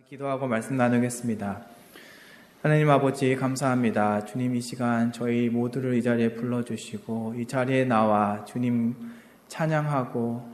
기도하고 말씀 나누겠습니다. 하나님 아버지 감사합니다. 주님 이 시간 저희 모두를 이 자리에 불러주시고 이 자리에 나와 주님 찬양하고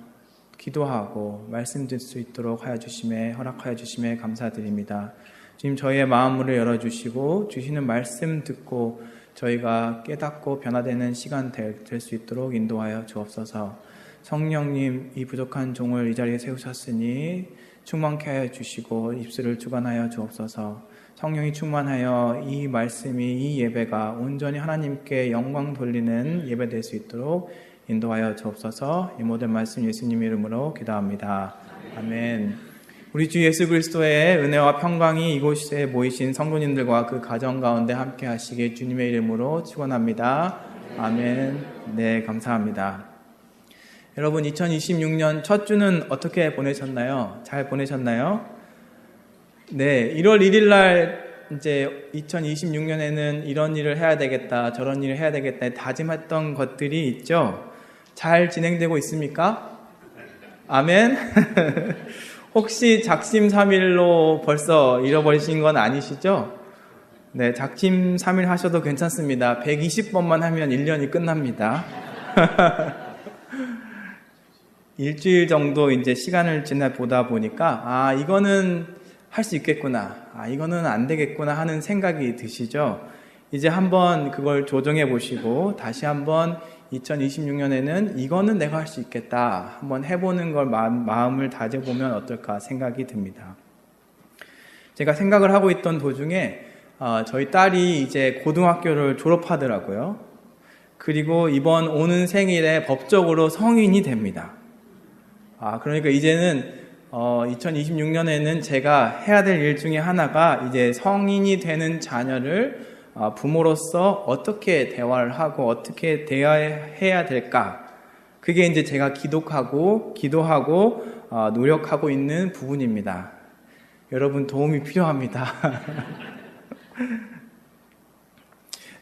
기도하고 말씀 듣을 수 있도록 허락하여 주심에 감사드립니다. 주님 저희의 마음을 열어주시고 주시는 말씀 듣고 저희가 깨닫고 변화되는 시간 될 수 있도록 인도하여 주옵소서. 성령님 이 부족한 종을 이 자리에 세우셨으니 충만케 하여 주시고 입술을 주관하여 주옵소서. 성령이 충만하여 이 말씀이 이 예배가 온전히 하나님께 영광 돌리는 예배 될 수 있도록 인도하여 주옵소서. 이 모든 말씀 예수님 이름으로 기도합니다. 아멘. 우리 주 예수 그리스도의 은혜와 평강이 이곳에 모이신 성도님들과 그 가정 가운데 함께 하시길 주님의 이름으로 축원합니다. 아멘. 네, 감사합니다. 여러분 2026년 첫 주는 어떻게 보내셨나요? 잘 보내셨나요? 네, 1월 1일 날 이제 2026년에는 이런 일을 해야 되겠다, 저런 일을 해야 되겠다 다짐했던 것들이 있죠. 잘 진행되고 있습니까? 아멘. 혹시 작심삼일로 벌써 잃어버리신 건 아니시죠? 네, 작심삼일 하셔도 괜찮습니다. 120번만 하면 1년이 끝납니다. 일주일 정도 이제 시간을 지나보다 보니까 이거는 할 수 있겠구나, 이거는 안 되겠구나 하는 생각이 드시죠? 이제 한번 그걸 조정해 보시고 다시 한번 2026년에는 이거는 내가 할 수 있겠다 한번 해보는 걸 마음을 다져보면 어떨까 생각이 듭니다. 제가 생각을 하고 있던 도중에 저희 딸이 이제 고등학교를 졸업하더라고요. 그리고 이번 오는 생일에 법적으로 성인이 됩니다. 그러니까 이제는 2026년에는 제가 해야 될 일 중에 하나가 이제 성인이 되는 자녀를 부모로서 어떻게 대화를 하고 어떻게 대화해야 될까, 그게 이제 제가 기도하고 노력하고 있는 부분입니다. 여러분 도움이 필요합니다.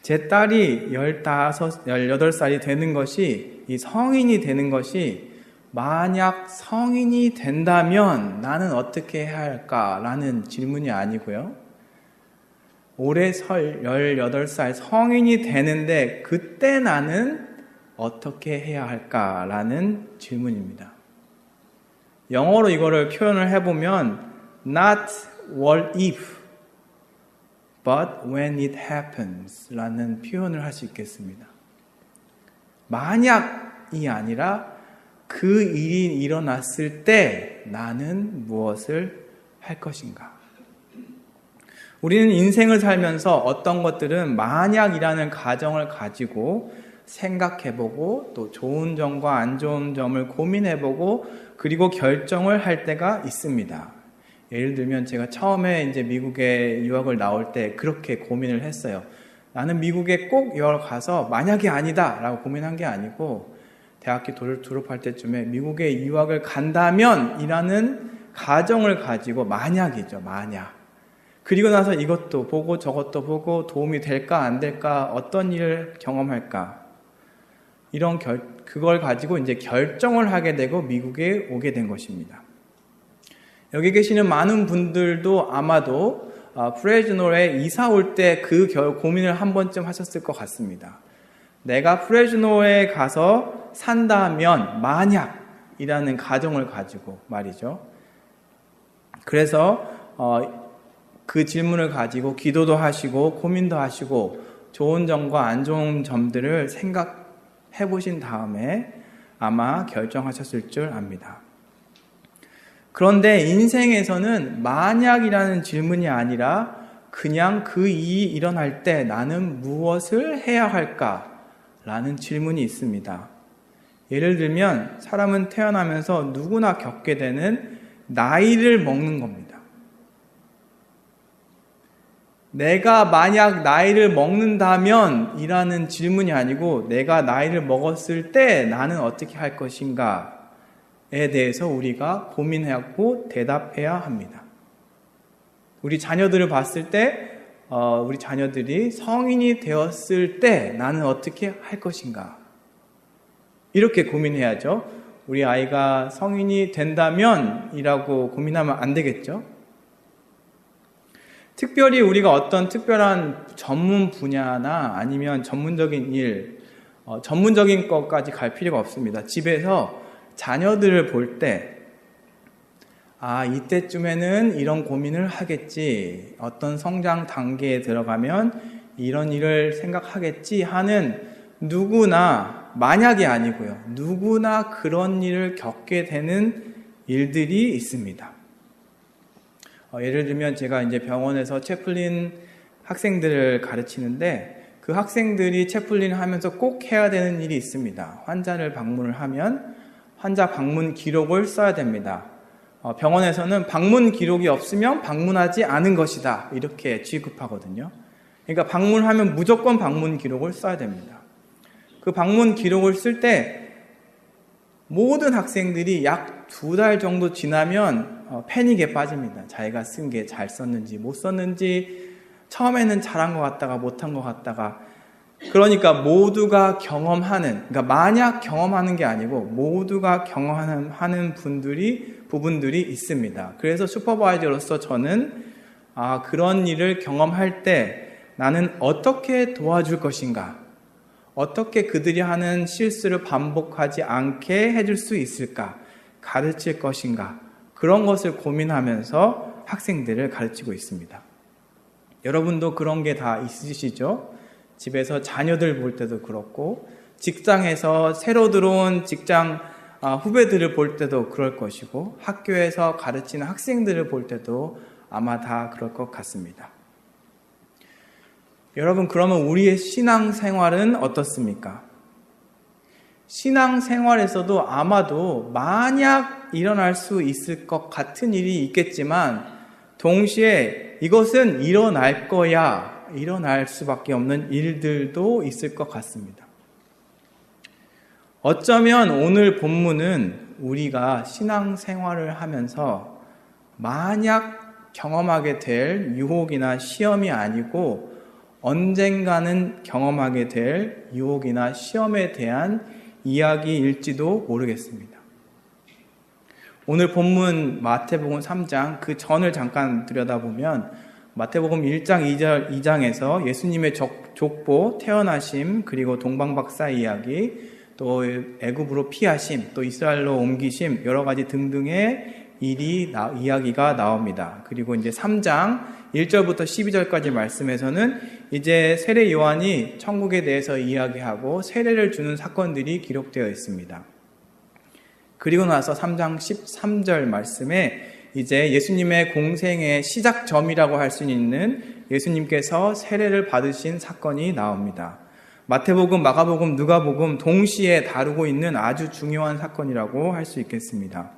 제 딸이 18살이 되는 것이, 이 성인이 되는 것이 만약 성인이 된다면 나는 어떻게 해야 할까라는 질문이 아니고요. 올해 18살 성인이 되는데 그때 나는 어떻게 해야 할까라는 질문입니다. 영어로 이거를 표현을 해보면 Not what if, but when it happens 라는 표현을 할 수 있겠습니다. 만약이 아니라 그 일이 일어났을 때 나는 무엇을 할 것인가. 우리는 인생을 살면서 어떤 것들은 만약이라는 가정을 가지고 생각해보고 또 좋은 점과 안 좋은 점을 고민해보고 그리고 결정을 할 때가 있습니다. 예를 들면 제가 처음에 이제 미국에 유학을 나올 때 그렇게 고민을 했어요. 나는 미국에 꼭 유학을 가서 만약이 아니다 라고 고민한 게 아니고 대학교 졸업할 때쯤에 미국에 유학을 간다면 이라는 가정을 가지고 만약이죠. 만약. 그리고 나서 이것도 보고 저것도 보고 도움이 될까 안 될까, 어떤 일을 경험할까, 그걸 가지고 이제 결정을 하게 되고 미국에 오게 된 것입니다. 여기 계시는 많은 분들도 아마도 프레즈노에 이사 올 때 그 고민을 한 번쯤 하셨을 것 같습니다. 내가 프레즈노에 가서 산다면 만약이라는 가정을 가지고 말이죠. 그래서 그 질문을 가지고 기도도 하시고 고민도 하시고 좋은 점과 안 좋은 점들을 생각해 보신 다음에 아마 결정하셨을 줄 압니다. 그런데 인생에서는 만약이라는 질문이 아니라 그냥 그 일이 일어날 때 나는 무엇을 해야 할까라는 질문이 있습니다. 예를 들면 사람은 태어나면서 누구나 겪게 되는 나이를 먹는 겁니다. 내가 만약 나이를 먹는다면 이라는 질문이 아니고 내가 나이를 먹었을 때 나는 어떻게 할 것인가에 대해서 우리가 고민하고 대답해야 합니다. 우리 자녀들을 봤을 때 우리 자녀들이 성인이 되었을 때 나는 어떻게 할 것인가, 이렇게 고민해야죠. 우리 아이가 성인이 된다면 이라고 고민하면 안 되겠죠. 특별히 우리가 어떤 특별한 전문 분야나 아니면 전문적인 일, 전문적인 것까지 갈 필요가 없습니다. 집에서 자녀들을 볼 때, 이때쯤에는 이런 고민을 하겠지, 어떤 성장 단계에 들어가면 이런 일을 생각하겠지 하는 누구나, 만약이 아니고요, 누구나 그런 일을 겪게 되는 일들이 있습니다. 예를 들면 제가 이제 병원에서 채플린 학생들을 가르치는데, 그 학생들이 채플린 하면서 꼭 해야 되는 일이 있습니다. 환자를 방문을 하면 환자 방문 기록을 써야 됩니다. 병원에서는 방문 기록이 없으면 방문하지 않은 것이다, 이렇게 취급하거든요. 그러니까 방문하면 무조건 방문 기록을 써야 됩니다. 그 방문 기록을 쓸 때 모든 학생들이 약 2달 정도 지나면 패닉에 빠집니다. 자기가 쓴 게 잘 썼는지 못 썼는지, 처음에는 잘한 것 같다가 못한 것 같다가. 그러니까 모두가 경험하는, 그러니까 만약 경험하는 게 아니고 모두가 경험하는 부분들이 있습니다. 그래서 슈퍼바이저로서 저는 그런 일을 경험할 때 나는 어떻게 도와줄 것인가, 어떻게 그들이 하는 실수를 반복하지 않게 해줄 수 있을까, 가르칠 것인가, 그런 것을 고민하면서 학생들을 가르치고 있습니다. 여러분도 그런 게 다 있으시죠? 집에서 자녀들 볼 때도 그렇고, 직장에서 새로 들어온 직장 후배들을 볼 때도 그럴 것이고, 학교에서 가르치는 학생들을 볼 때도 아마 다 그럴 것 같습니다. 여러분, 그러면 우리의 신앙생활은 어떻습니까? 신앙생활에서도 아마도 만약 일어날 수 있을 것 같은 일이 있겠지만, 동시에 이것은 일어날 거야, 일어날 수밖에 없는 일들도 있을 것 같습니다. 어쩌면 오늘 본문은 우리가 신앙생활을 하면서 만약 경험하게 될 유혹이나 시험이 아니고 언젠가는 경험하게 될 유혹이나 시험에 대한 이야기일지도 모르겠습니다. 오늘 본문 마태복음 3장 그 전을 잠깐 들여다보면 마태복음 1장 2장에서 예수님의 족보, 태어나심, 그리고 동방박사 이야기, 또 애굽으로 피하심, 또 이스라엘로 옮기심, 여러 가지 등등의 이야기가 나옵니다. 그리고 이제 3장 1절부터 12절까지 말씀에서는 이제 세례 요한이 천국에 대해서 이야기하고 세례를 주는 사건들이 기록되어 있습니다. 그리고 나서 3장 13절 말씀에 이제 예수님의 공생의 시작점이라고 할 수 있는 예수님께서 세례를 받으신 사건이 나옵니다. 마태복음, 마가복음, 누가복음 동시에 다루고 있는 아주 중요한 사건이라고 할 수 있겠습니다.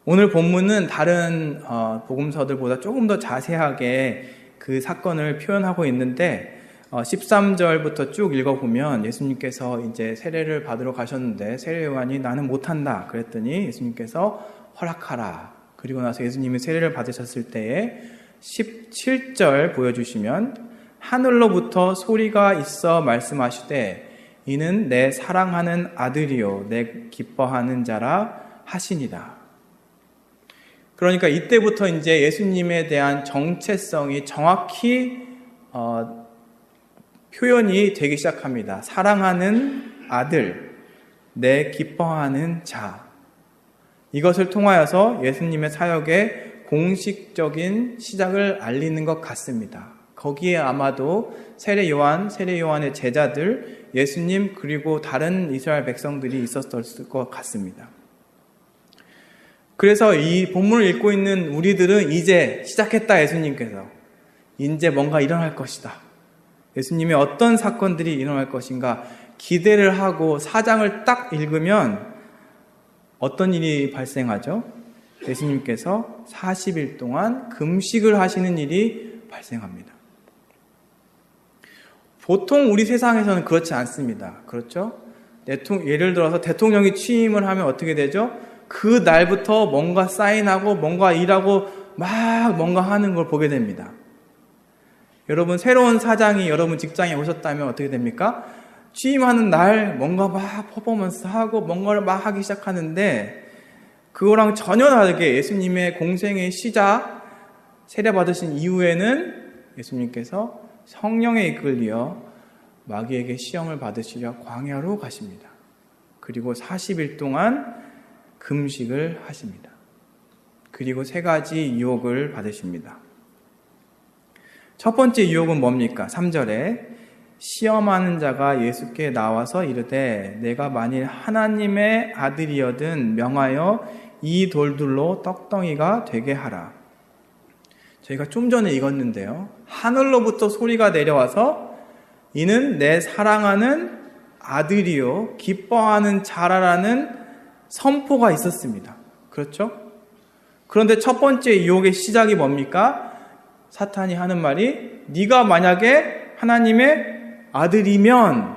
오늘 본문은 다른 복음서들보다 조금 더 자세하게 그 사건을 표현하고 있는데 13절부터 쭉 읽어보면 예수님께서 이제 세례를 받으러 가셨는데 세례 요한이 나는 못한다 그랬더니 예수님께서 허락하라. 그리고 나서 예수님이 세례를 받으셨을 때에 17절 보여주시면 하늘로부터 소리가 있어 말씀하시되 이는 내 사랑하는 아들이요 내 기뻐하는 자라 하시니라. 그러니까 이때부터 이제 예수님에 대한 정체성이 정확히 표현이 되기 시작합니다. 사랑하는 아들, 내 기뻐하는 자. 이것을 통하여서 예수님의 사역의 공식적인 시작을 알리는 것 같습니다. 거기에 아마도 세례 요한의 제자들, 예수님 그리고 다른 이스라엘 백성들이 있었을 것 같습니다. 그래서 이 본문을 읽고 있는 우리들은 이제 시작했다, 예수님께서. 이제 뭔가 일어날 것이다. 예수님의 어떤 사건들이 일어날 것인가 기대를 하고 4장을 딱 읽으면 어떤 일이 발생하죠? 예수님께서 40일 동안 금식을 하시는 일이 발생합니다. 보통 우리 세상에서는 그렇지 않습니다. 그렇죠? 예를 들어서 대통령이 취임을 하면 어떻게 되죠? 그 날부터 뭔가 사인하고 뭔가 일하고 막 뭔가 하는 걸 보게 됩니다. 여러분 새로운 사장이 여러분 직장에 오셨다면 어떻게 됩니까? 취임하는 날 뭔가 막 퍼포먼스하고 뭔가를 막 하기 시작하는데 그거랑 전혀 다르게 예수님의 공생의 시작 세례 받으신 이후에는 예수님께서 성령에 이끌려 마귀에게 시험을 받으시려 광야로 가십니다. 그리고 40일 동안 금식을 하십니다. 그리고 3가지 유혹을 받으십니다. 첫 번째 유혹은 뭡니까? 3절에 시험하는 자가 예수께 나와서 이르되 내가 만일 하나님의 아들이여든 명하여 이 돌들로 떡덩이가 되게 하라. 저희가 좀 전에 읽었는데요. 하늘로부터 소리가 내려와서 이는 내 사랑하는 아들이요 기뻐하는 자라라는 선포가 있었습니다. 그렇죠? 그런데 첫 번째 유혹의 시작이 뭡니까? 사탄이 하는 말이 네가 만약에 하나님의 아들이면,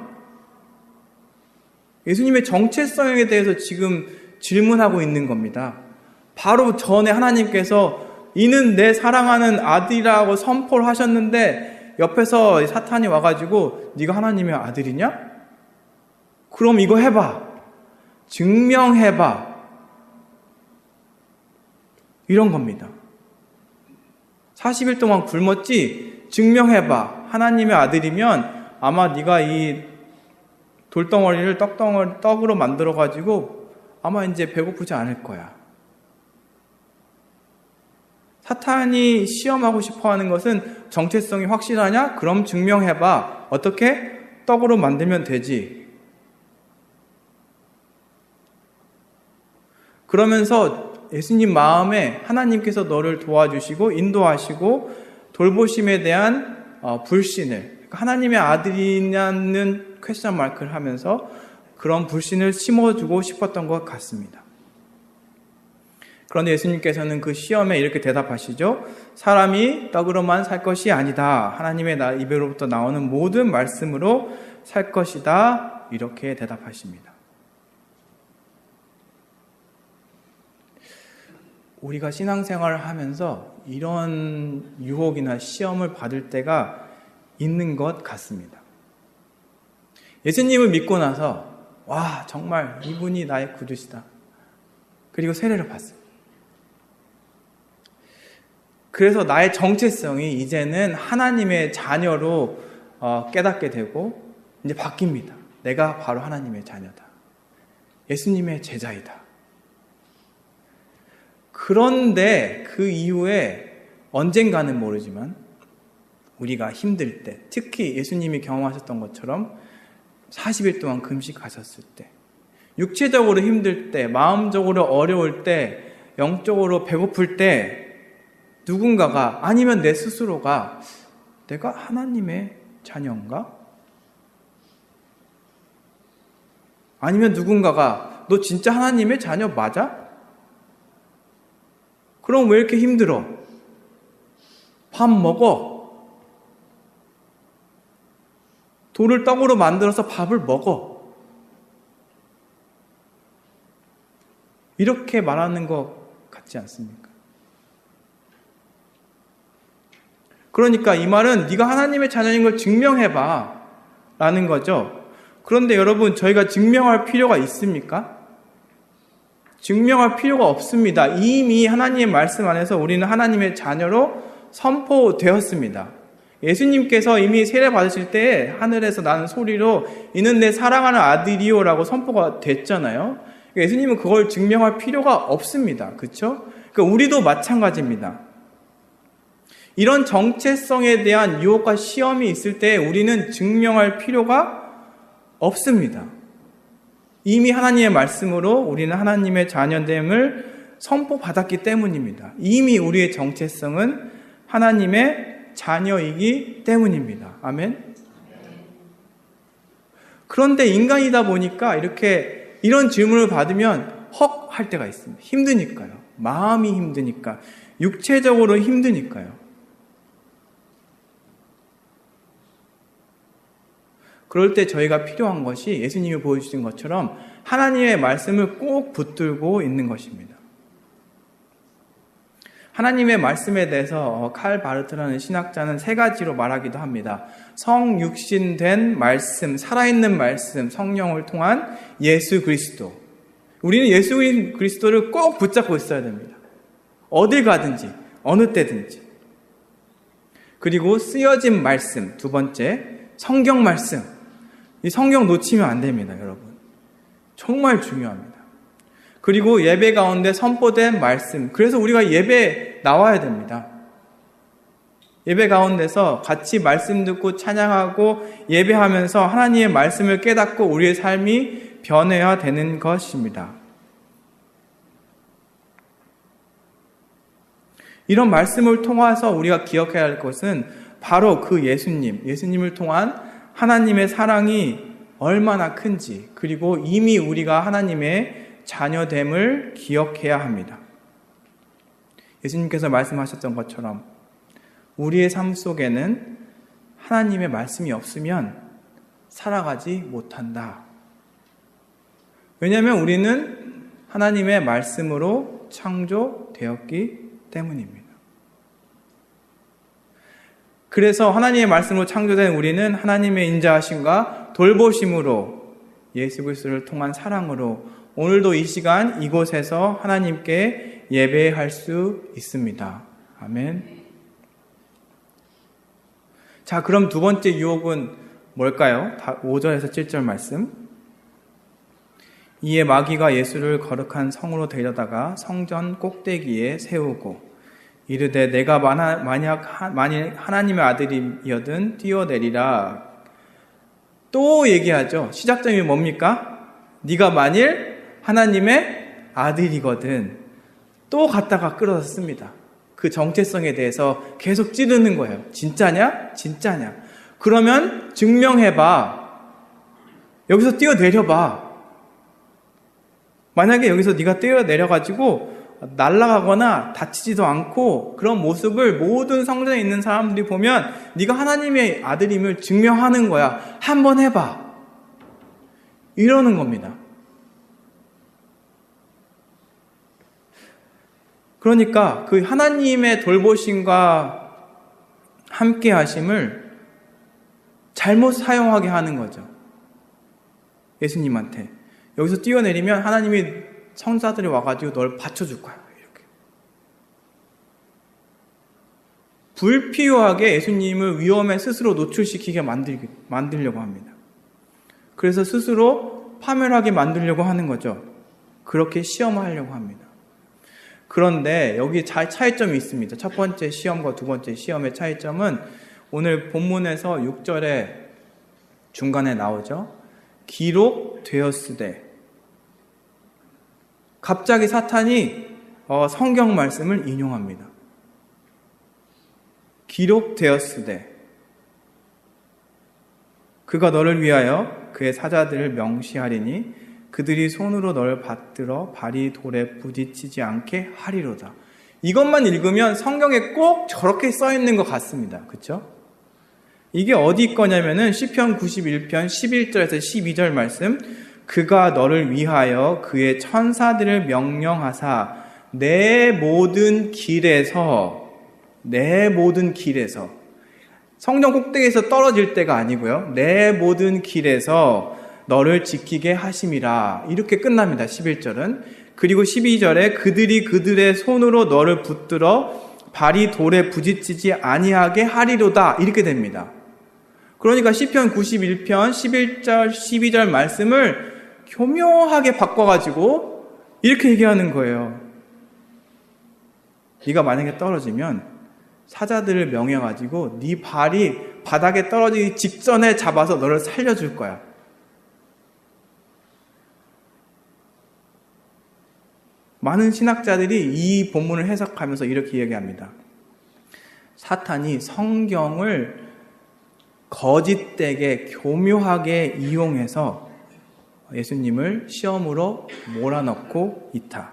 예수님의 정체성에 대해서 지금 질문하고 있는 겁니다. 바로 전에 하나님께서 이는 내 사랑하는 아들이라고 선포를 하셨는데 옆에서 사탄이 와가지고 네가 하나님의 아들이냐? 그럼 이거 해봐. 증명해봐. 이런 겁니다. 40일 동안 굶었지? 증명해봐. 하나님의 아들이면 아마 네가 이 돌덩어리를 떡으로 만들어가지고 아마 이제 배고프지 않을 거야. 사탄이 시험하고 싶어하는 것은 정체성이 확실하냐? 그럼 증명해봐. 어떻게? 떡으로 만들면 되지. 그러면서 예수님 마음에 하나님께서 너를 도와주시고 인도하시고 돌보심에 대한 불신을, 하나님의 아들이냐는 퀘스천 마크를 하면서 그런 불신을 심어주고 싶었던 것 같습니다. 그런데 예수님께서는 그 시험에 이렇게 대답하시죠. 사람이 떡으로만 살 것이 아니다. 하나님의 입으로부터 나오는 모든 말씀으로 살 것이다. 이렇게 대답하십니다. 우리가 신앙생활을 하면서 이런 유혹이나 시험을 받을 때가 있는 것 같습니다. 예수님을 믿고 나서 와, 정말 이분이 나의 구주시다. 그리고 세례를 받습니다. 그래서 나의 정체성이 이제는 하나님의 자녀로 깨닫게 되고 이제 바뀝니다. 내가 바로 하나님의 자녀다. 예수님의 제자이다. 그런데 그 이후에 언젠가는 모르지만 우리가 힘들 때, 특히 예수님이 경험하셨던 것처럼 40일 동안 금식하셨을 때, 육체적으로 힘들 때, 마음적으로 어려울 때, 영적으로 배고플 때 누군가가, 아니면 내 스스로가 내가 하나님의 자녀인가? 아니면 누군가가 너 진짜 하나님의 자녀 맞아? 그럼 왜 이렇게 힘들어? 밥 먹어. 돌을 떡으로 만들어서 밥을 먹어. 이렇게 말하는 것 같지 않습니까? 그러니까 이 말은 네가 하나님의 자녀인 걸 증명해봐 라는 거죠. 그런데 여러분, 저희가 증명할 필요가 있습니까? 증명할 필요가 없습니다. 이미 하나님의 말씀 안에서 우리는 하나님의 자녀로 선포되었습니다. 예수님께서 이미 세례 받으실 때 하늘에서 나는 소리로 이는 내 사랑하는 아들이요 라고 선포가 됐잖아요. 예수님은 그걸 증명할 필요가 없습니다. 그렇죠? 그러니까 우리도 마찬가지입니다. 이런 정체성에 대한 유혹과 시험이 있을 때 우리는 증명할 필요가 없습니다. 이미 하나님의 말씀으로 우리는 하나님의 자녀됨을 선포받았기 때문입니다. 이미 우리의 정체성은 하나님의 자녀이기 때문입니다. 아멘. 그런데 인간이다 보니까 이렇게 이런 질문을 받으면 헉 할 때가 있습니다. 힘드니까요. 마음이 힘드니까, 육체적으로 힘드니까요. 그럴 때 저희가 필요한 것이 예수님이 보여주신 것처럼 하나님의 말씀을 꼭 붙들고 있는 것입니다. 하나님의 말씀에 대해서 칼 바르트라는 신학자는 3가지로 말하기도 합니다. 성육신된 말씀, 살아있는 말씀, 성령을 통한 예수 그리스도. 우리는 예수 그리스도를 꼭 붙잡고 있어야 됩니다. 어딜 가든지, 어느 때든지. 그리고 쓰여진 말씀, 두 번째, 성경 말씀. 이 성경 놓치면 안 됩니다, 여러분. 정말 중요합니다. 그리고 예배 가운데 선포된 말씀. 그래서 우리가 예배 나와야 됩니다. 예배 가운데서 같이 말씀 듣고 찬양하고 예배하면서 하나님의 말씀을 깨닫고 우리의 삶이 변해야 되는 것입니다. 이런 말씀을 통해서 우리가 기억해야 할 것은 바로 그 예수님을 통한 하나님의 사랑이 얼마나 큰지, 그리고 이미 우리가 하나님의 자녀됨을 기억해야 합니다. 예수님께서 말씀하셨던 것처럼 우리의 삶 속에는 하나님의 말씀이 없으면 살아가지 못한다. 왜냐하면 우리는 하나님의 말씀으로 창조되었기 때문입니다. 그래서 하나님의 말씀으로 창조된 우리는 하나님의 인자하심과 돌보심으로 예수 그리스도를 통한 사랑으로 오늘도 이 시간 이곳에서 하나님께 예배할 수 있습니다. 아멘. 자, 그럼 두 번째 유혹은 뭘까요? 5절에서 7절 말씀. 이에 마귀가 예수를 거룩한 성으로 데려다가 성전 꼭대기에 세우고 이르되 내가 만일 하나님의 아들이여든 뛰어내리라. 또 얘기하죠. 시작점이 뭡니까? 네가 만일 하나님의 아들이거든. 또 갖다가 끌어서 씁니다. 그 정체성에 대해서 계속 찌르는 거예요. 진짜냐? 진짜냐? 그러면 증명해봐. 여기서 뛰어내려봐. 만약에 여기서 네가 뛰어내려가지고 날아가거나 다치지도 않고 그런 모습을 모든 성전에 있는 사람들이 보면 네가 하나님의 아들임을 증명하는 거야. 한번 해봐. 이러는 겁니다. 그러니까 그 하나님의 돌보심과 함께 하심을 잘못 사용하게 하는 거죠. 예수님한테. 여기서 뛰어내리면 하나님이 성사들이 와가지고 널 받쳐줄 거야. 이렇게. 불필요하게 예수님을 위험에 스스로 노출시키게 만들려고 합니다. 그래서 스스로 파멸하게 만들려고 하는 거죠. 그렇게 시험하려고 합니다. 그런데 여기 차이점이 있습니다. 첫 번째 시험과 두 번째 시험의 차이점은 오늘 본문에서 6절에 중간에 나오죠. 기록되었으되. 갑자기 사탄이 성경 말씀을 인용합니다. 기록되었으되 그가 너를 위하여 그의 사자들을 명시하리니 그들이 손으로 너를 받들어 발이 돌에 부딪히지 않게 하리로다. 이것만 읽으면 성경에 꼭 저렇게 써 있는 것 같습니다. 그렇죠? 이게 어디 거냐면은 시편 91편 11절에서 12절 말씀. 그가 너를 위하여 그의 천사들을 명령하사 내 모든 길에서 성전 꼭대기에서 떨어질 때가 아니고요. 내 모든 길에서 너를 지키게 하심이라. 이렇게 끝납니다. 11절은. 그리고 12절에 그들이 그들의 손으로 너를 붙들어 발이 돌에 부딪히지 아니하게 하리로다. 이렇게 됩니다. 그러니까 시편 91편 11절 12절 말씀을 교묘하게 바꿔가지고 이렇게 얘기하는 거예요. 네가 만약에 떨어지면 사자들을 명해가지고 네 발이 바닥에 떨어지기 직전에 잡아서 너를 살려줄 거야. 많은 신학자들이 이 본문을 해석하면서 이렇게 얘기합니다. 사탄이 성경을 거짓되게 교묘하게 이용해서 예수님을 시험으로 몰아넣고 있다.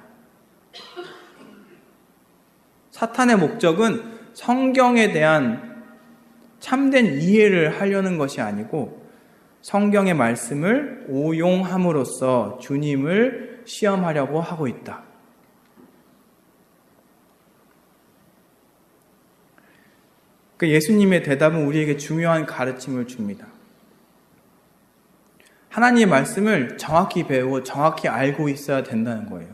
사탄의 목적은 성경에 대한 참된 이해를 하려는 것이 아니고 성경의 말씀을 오용함으로써 주님을 시험하려고 하고 있다. 예수님의 대답은 우리에게 중요한 가르침을 줍니다. 하나님의 말씀을 정확히 배우고 정확히 알고 있어야 된다는 거예요.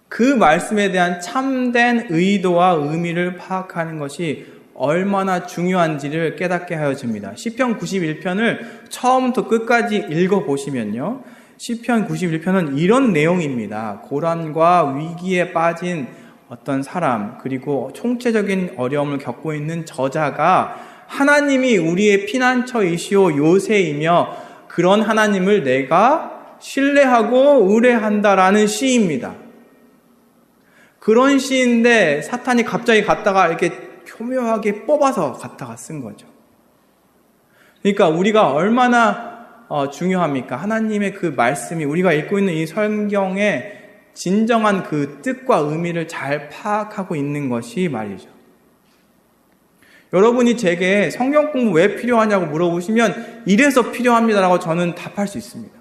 그 말씀에 대한 참된 의도와 의미를 파악하는 것이 얼마나 중요한지를 깨닫게 하여 줍니다. 시편 91편을 처음부터 끝까지 읽어보시면요. 시편 91편은 이런 내용입니다. 고난과 위기에 빠진 어떤 사람, 그리고 총체적인 어려움을 겪고 있는 저자가 하나님이 우리의 피난처이시오 요새이며 그런 하나님을 내가 신뢰하고 의뢰한다라는 시입니다. 그런 시인데 사탄이 갑자기 갖다가 이렇게 교묘하게 뽑아서 갖다가 쓴 거죠. 그러니까 우리가 얼마나 중요합니까? 하나님의 그 말씀이 우리가 읽고 있는 이 성경의 진정한 그 뜻과 의미를 잘 파악하고 있는 것이 말이죠. 여러분이 제게 성경 공부 왜 필요하냐고 물어보시면 이래서 필요합니다라고 저는 답할 수 있습니다.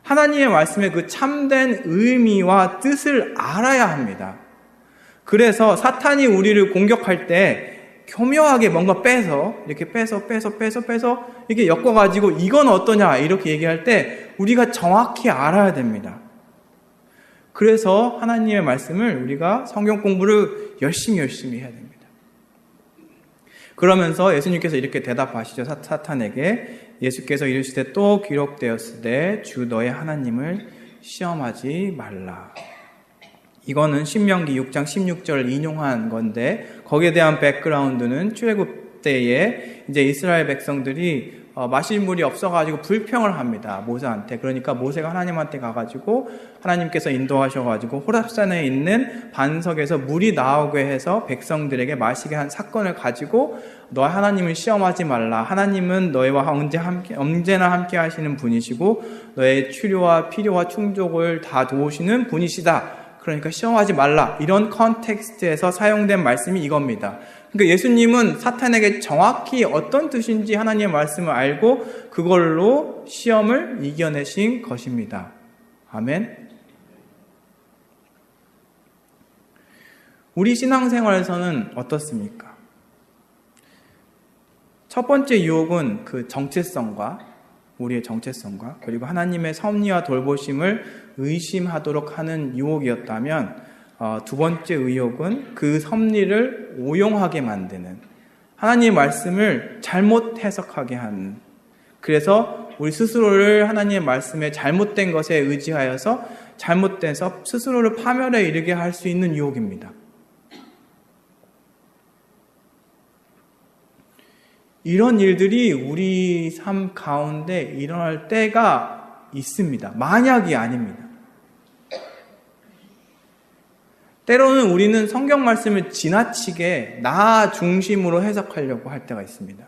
하나님의 말씀의 그 참된 의미와 뜻을 알아야 합니다. 그래서 사탄이 우리를 공격할 때 교묘하게 뭔가 이렇게 빼서 이렇게 엮어가지고 이건 어떠냐 이렇게 얘기할 때 우리가 정확히 알아야 됩니다. 그래서 하나님의 말씀을 우리가 성경 공부를 열심히 해야 됩니다. 그러면서 예수님께서 이렇게 대답하시죠. 사탄에게 예수께서 이르시되 또 기록되었으되 주 너의 하나님을 시험하지 말라. 이거는 신명기 6장 16절을 인용한 건데 거기에 대한 백그라운드는 출애굽 때에 이제 이스라엘 백성들이 마실 물이 없어가지고 불평을 합니다. 모세한테. 그러니까 모세가 하나님한테 가가지고 하나님께서 인도하셔가지고 호렙산에 있는 반석에서 물이 나오게 해서 백성들에게 마시게 한 사건을 가지고 너 하나님을 시험하지 말라. 하나님은 너희와 언제나 함께 하시는 분이시고 너의 치료와 필요와 충족을 다 도우시는 분이시다. 그러니까 시험하지 말라. 이런 컨텍스트에서 사용된 말씀이 이겁니다. 그러니까 예수님은 사탄에게 정확히 어떤 뜻인지 하나님의 말씀을 알고 그걸로 시험을 이겨내신 것입니다. 아멘. 우리 신앙생활에서는 어떻습니까? 첫 번째 유혹은 그 우리의 정체성과 그리고 하나님의 섭리와 돌보심을 의심하도록 하는 유혹이었다면 두 번째 의혹은 그 섭리를 오용하게 만드는 하나님의 말씀을 잘못 해석하게 하는 그래서 우리 스스로를 하나님의 말씀에 잘못된 것에 의지하여서 잘못돼서 스스로를 파멸에 이르게 할 수 있는 유혹입니다. 이런 일들이 우리 삶 가운데 일어날 때가 있습니다. 만약이 아닙니다. 때로는 우리는 성경 말씀을 지나치게 나 중심으로 해석하려고 할 때가 있습니다.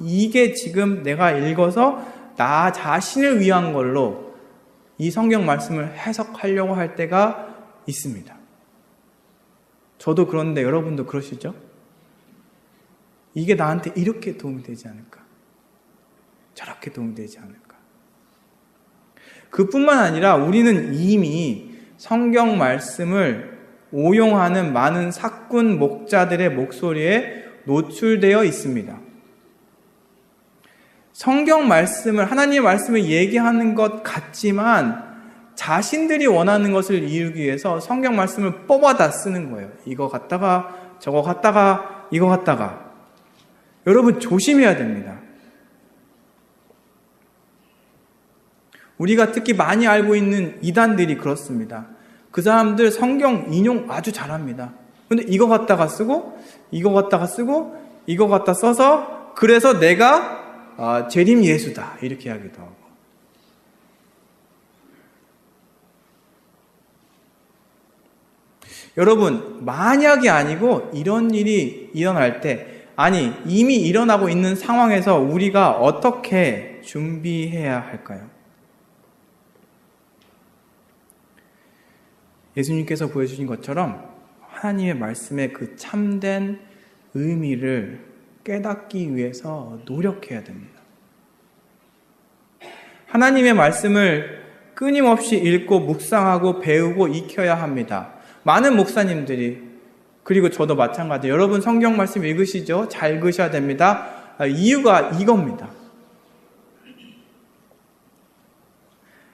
이게 지금 내가 읽어서 나 자신을 위한 걸로 이 성경 말씀을 해석하려고 할 때가 있습니다. 저도 그런데 여러분도 그러시죠? 이게 나한테 이렇게 도움이 되지 않을까? 저렇게 도움이 되지 않을까? 그뿐만 아니라 우리는 이미 성경 말씀을 오용하는 많은 사꾼 목자들의 목소리에 노출되어 있습니다. 성경 말씀을, 하나님의 말씀을 얘기하는 것 같지만 자신들이 원하는 것을 이루기 위해서 성경 말씀을 뽑아다 쓰는 거예요. 이거 갖다가 저거 갖다가 이거 갖다가 여러분 조심해야 됩니다. 우리가 특히 많이 알고 있는 이단들이 그렇습니다. 그 사람들 성경 인용 아주 잘합니다. 근데 이거 갖다가 쓰고 이거 갖다가 쓰고 이거 갖다 써서 그래서 내가 재림 예수다 이렇게 하기도 하고 여러분 만약이 아니고 이런 일이 일어날 때 이미 일어나고 있는 상황에서 우리가 어떻게 준비해야 할까요? 예수님께서 보여주신 것처럼 하나님의 말씀의 그 참된 의미를 깨닫기 위해서 노력해야 됩니다. 하나님의 말씀을 끊임없이 읽고 묵상하고 배우고 익혀야 합니다. 많은 목사님들이 그리고 저도 마찬가지. 여러분 성경 말씀 읽으시죠? 잘 읽으셔야 됩니다. 이유가 이겁니다.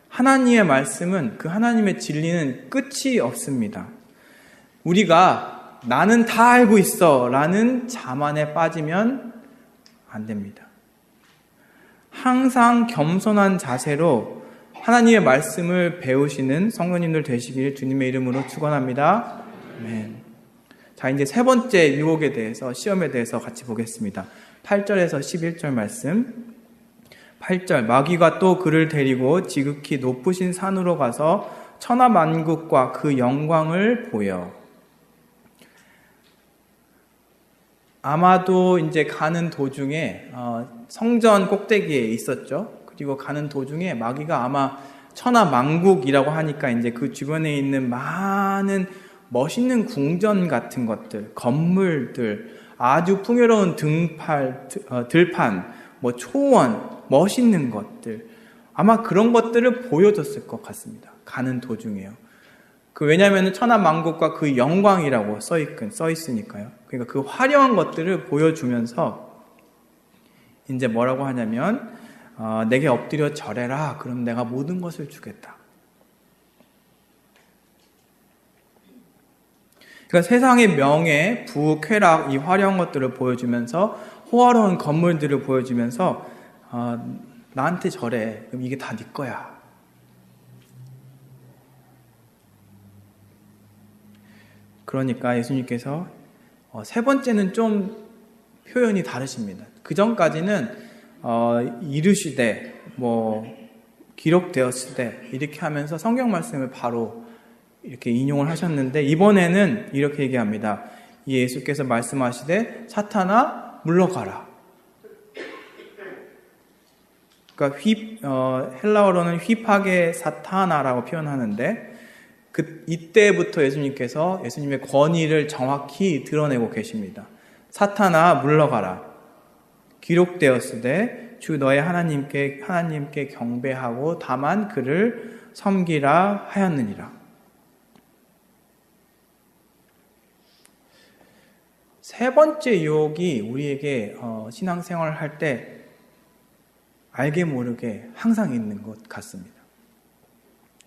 하나님의 말씀은 그 하나님의 진리는 끝이 없습니다. 우리가 나는 다 알고 있어 라는 자만에 빠지면 안 됩니다. 항상 겸손한 자세로 하나님의 말씀을 배우시는 성도님들 되시길 주님의 이름으로 축원합니다. 아멘. 자, 이제 세 번째 유혹에 대해서, 시험에 대해서 같이 보겠습니다. 8절에서 11절 말씀. 8절, 마귀가 또 그를 데리고 지극히 높으신 산으로 가서 천하만국과 그 영광을 보여. 아마도 이제 가는 도중에 성전 꼭대기에 있었죠. 그리고 가는 도중에 마귀가 아마 천하만국이라고 하니까 이제 그 주변에 있는 많은 멋있는 궁전 같은 것들, 건물들, 아주 풍요로운 들판, 뭐 초원, 멋있는 것들, 아마 그런 것들을 보여줬을 것 같습니다. 가는 도중에요. 왜냐하면 천하만국과 그 영광이라고 써 있으니까요. 그러니까 그 화려한 것들을 보여주면서 이제 뭐라고 하냐면 내게 엎드려 절해라. 그럼 내가 모든 것을 주겠다. 그러니까 세상의 명예, 부, 쾌락, 이 화려한 것들을 보여주면서 호화로운 건물들을 보여주면서 나한테 절해. 그럼 이게 다 네 거야. 그러니까 예수님께서 세 번째는 좀 표현이 다르십니다. 그 전까지는 이르시되 기록되었을 때 이렇게 하면서 성경 말씀을 바로 이렇게 인용을 하셨는데 이번에는 이렇게 얘기합니다. 예수께서 말씀하시되 사탄아 물러가라. 그러니까 헬라어로는 휘파게 사타나라고 표현하는데 이때부터 예수님의 권위를 정확히 드러내고 계십니다. 사탄아 물러가라. 기록되었으되 주 너의 하나님께 경배하고 다만 그를 섬기라 하였느니라. 세 번째 유혹이 우리에게 신앙생활을 할 때 알게 모르게 항상 있는 것 같습니다.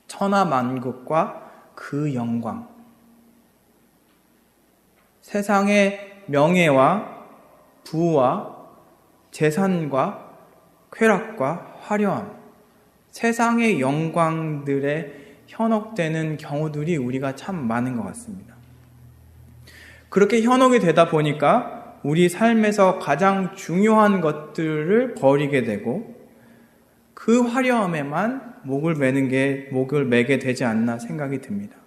천하만국과 그 영광, 세상의 명예와 부와 재산과 쾌락과 화려함, 세상의 영광들에 현혹되는 경우들이 우리가 참 많은 것 같습니다. 그렇게 현혹이 되다 보니까 우리 삶에서 가장 중요한 것들을 버리게 되고 그 화려함에만 목을 매게 되지 않나 생각이 듭니다.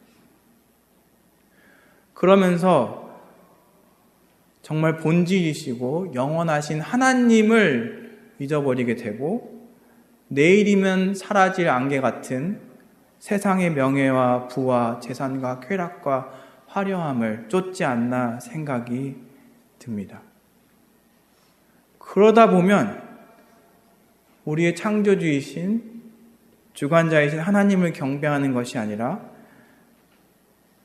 그러면서 정말 본질이시고 영원하신 하나님을 잊어버리게 되고 내일이면 사라질 안개 같은 세상의 명예와 부와 재산과 쾌락과 화려함을 쫓지 않나 생각이 듭니다. 그러다 보면 우리의 창조주이신 주관자이신 하나님을 경배하는 것이 아니라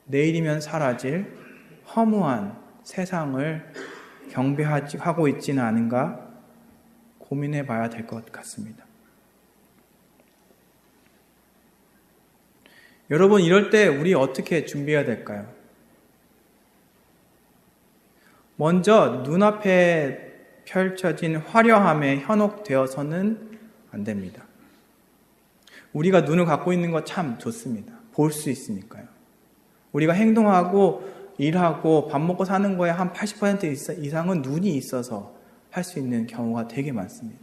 내일이면 사라질 허무한 세상을 경배하고 있지는 않은가 고민해 봐야 될 것 같습니다. 여러분, 이럴 때 우리 어떻게 준비해야 될까요? 먼저 눈앞에 펼쳐진 화려함에 현혹되어서는 안 됩니다. 우리가 눈을 갖고 있는 거 참 좋습니다. 볼 수 있으니까요. 우리가 행동하고 일하고 밥 먹고 사는 거에 한 80% 이상은 눈이 있어서 할 수 있는 경우가 되게 많습니다.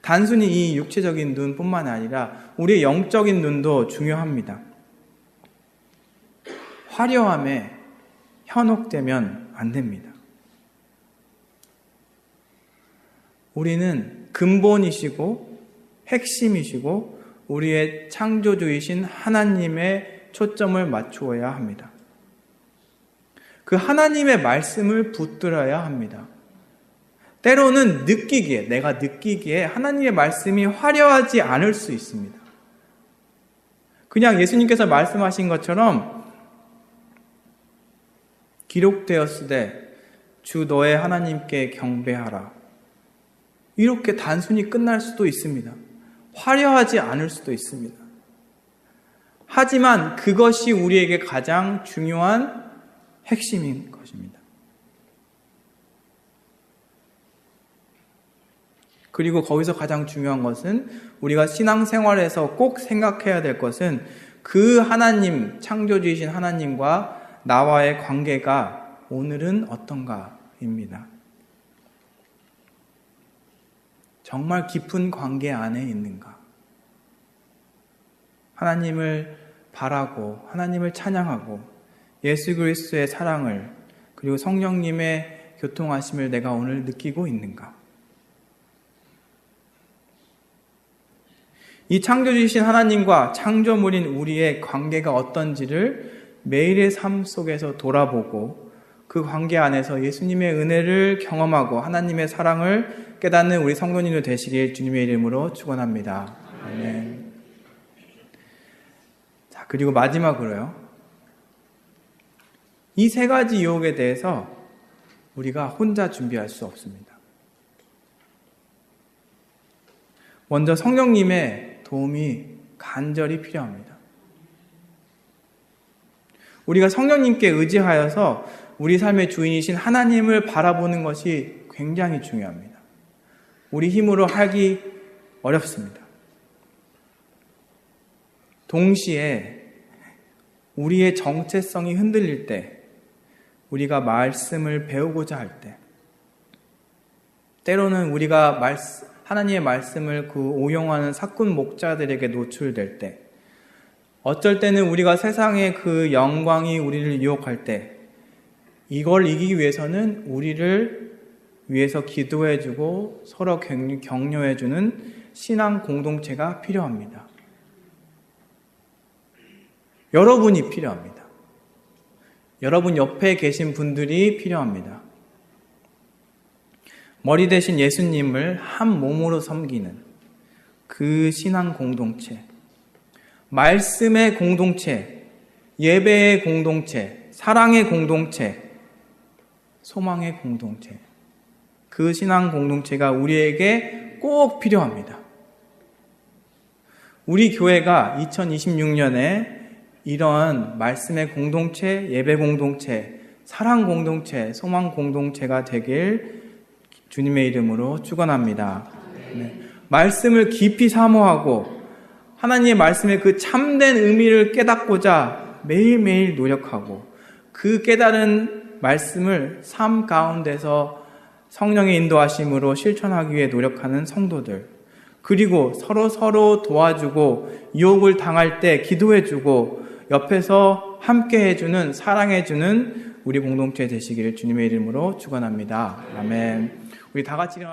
단순히 이 육체적인 눈뿐만 아니라 우리의 영적인 눈도 중요합니다. 화려함에 현혹되면 안 됩니다. 우리는 근본이시고 핵심이시고 우리의 창조주이신 하나님의 초점을 맞추어야 합니다. 그 하나님의 말씀을 붙들어야 합니다. 때로는 내가 느끼기에 하나님의 말씀이 화려하지 않을 수 있습니다. 그냥 예수님께서 말씀하신 것처럼 기록되었으되 주 너의 하나님께 경배하라. 이렇게 단순히 끝날 수도 있습니다. 화려하지 않을 수도 있습니다. 하지만 그것이 우리에게 가장 중요한 핵심인 것입니다. 그리고 거기서 가장 중요한 것은 우리가 신앙생활에서 꼭 생각해야 될 것은 그 하나님, 창조주이신 하나님과 나와의 관계가 오늘은 어떤가입니다. 정말 깊은 관계 안에 있는가? 하나님을 바라고 하나님을 찬양하고 예수 그리스도의 사랑을 그리고 성령님의 교통하심을 내가 오늘 느끼고 있는가? 이 창조주이신 하나님과 창조물인 우리의 관계가 어떤지를 매일의 삶 속에서 돌아보고 그 관계 안에서 예수님의 은혜를 경험하고 하나님의 사랑을 깨닫는 우리 성도님들 되시길 주님의 이름으로 축원합니다. 아멘. 자, 그리고 마지막으로요. 이 세 가지 유혹에 대해서 우리가 혼자 준비할 수 없습니다. 먼저 성령님의 도움이 간절히 필요합니다. 우리가 성령님께 의지하여서 우리 삶의 주인이신 하나님을 바라보는 것이 굉장히 중요합니다. 우리 힘으로 하기 어렵습니다. 동시에 우리의 정체성이 흔들릴 때, 우리가 말씀을 배우고자 할 때, 때로는 우리가 하나님의 말씀을 그 오용하는 사꾼 목자들에게 노출될 때, 어쩔 때는 우리가 세상의 그 영광이 우리를 유혹할 때, 이걸 이기기 위해서는 우리를 위해서 기도해주고 서로 격려해주는 신앙 공동체가 필요합니다. 여러분이 필요합니다. 여러분 옆에 계신 분들이 필요합니다. 머리 대신 예수님을 한 몸으로 섬기는 그 신앙 공동체, 말씀의 공동체, 예배의 공동체, 사랑의 공동체, 소망의 공동체, 그 신앙 공동체가 우리에게 꼭 필요합니다. 우리 교회가 2026년에 이런 말씀의 공동체, 예배 공동체, 사랑 공동체, 소망 공동체가 되길 주님의 이름으로 축원합니다. 네. 말씀을 깊이 사모하고 하나님의 말씀의 그 참된 의미를 깨닫고자 매일매일 노력하고 그 깨달은 말씀을 삶 가운데서 성령의 인도하심으로 실천하기 위해 노력하는 성도들, 그리고 서로 도와주고 유혹을 당할 때 기도해주고 옆에서 함께 해주는, 사랑해주는 우리 공동체 되시기를 주님의 이름으로 축원합니다. 아멘. 우리 다 같이 일어나